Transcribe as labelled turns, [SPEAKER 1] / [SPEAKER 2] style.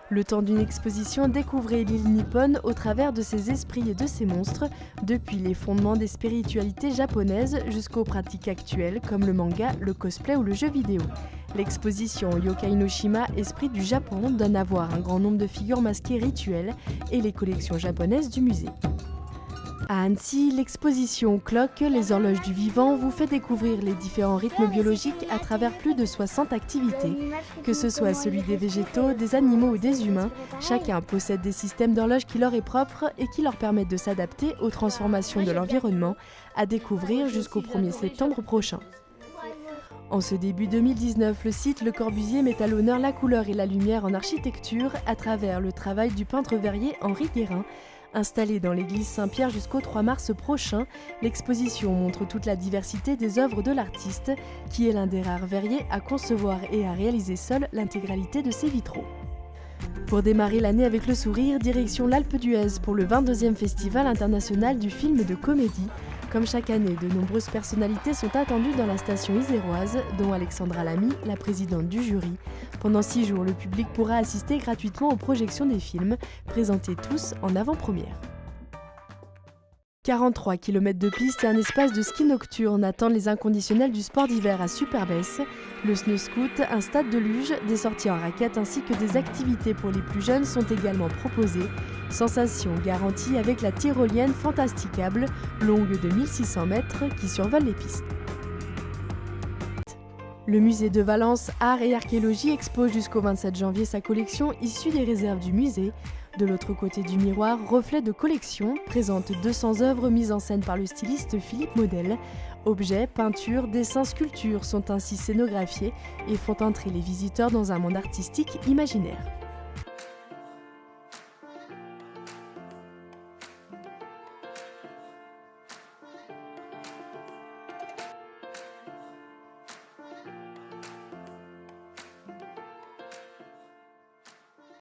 [SPEAKER 1] Le temps d'une exposition, découvrez l'île nippone au travers de ses esprits et de ses monstres, depuis les fondements des spiritualités japonaises jusqu'aux pratiques actuelles comme le manga, le cosplay ou le jeu vidéo. L'exposition Yokai no Shima, Esprit du Japon, donne à voir un grand nombre de figures masquées rituelles et les collections japonaises du musée. À Annecy, l'exposition Clock, les horloges du vivant, vous fait découvrir les différents rythmes biologiques à travers plus de 60 activités. Que ce soit celui des végétaux, des animaux ou des humains, chacun possède des systèmes d'horloge qui leur est propre et qui leur permettent de s'adapter aux transformations de l'environnement, à découvrir jusqu'au 1er septembre prochain. En ce début 2019, le site Le Corbusier met à l'honneur la couleur et la lumière en architecture à travers le travail du peintre verrier Henri Guérin. Installée dans l'église Saint-Pierre jusqu'au 3 mars prochain, l'exposition montre toute la diversité des œuvres de l'artiste, qui est l'un des rares verriers à concevoir et à réaliser seul l'intégralité de ses vitraux. Pour démarrer l'année avec le sourire, direction l'Alpe d'Huez pour le 22e Festival international du film de comédie. Comme chaque année, de nombreuses personnalités sont attendues dans la station iséroise, dont Alexandra Lamy, la présidente du jury. Pendant 6 jours, le public pourra assister gratuitement aux projections des films, présentés tous en avant-première. 43 km de piste et un espace de ski nocturne attendent les inconditionnels du sport d'hiver à Superbès. Le Snow Scoot, un stade de luge, des sorties en raquettes ainsi que des activités pour les plus jeunes sont également proposées. Sensation garantie avec la tyrolienne Fantasticable, longue de 1600 mètres, qui survole les pistes. Le musée de Valence Art et Archéologie expose jusqu'au 27 janvier sa collection issue des réserves du musée. De l'autre côté du miroir, Reflet de collection présente 200 œuvres mises en scène par le styliste Philippe Model. Objets, peintures, dessins, sculptures sont ainsi scénographiés et font entrer les visiteurs dans un monde artistique imaginaire.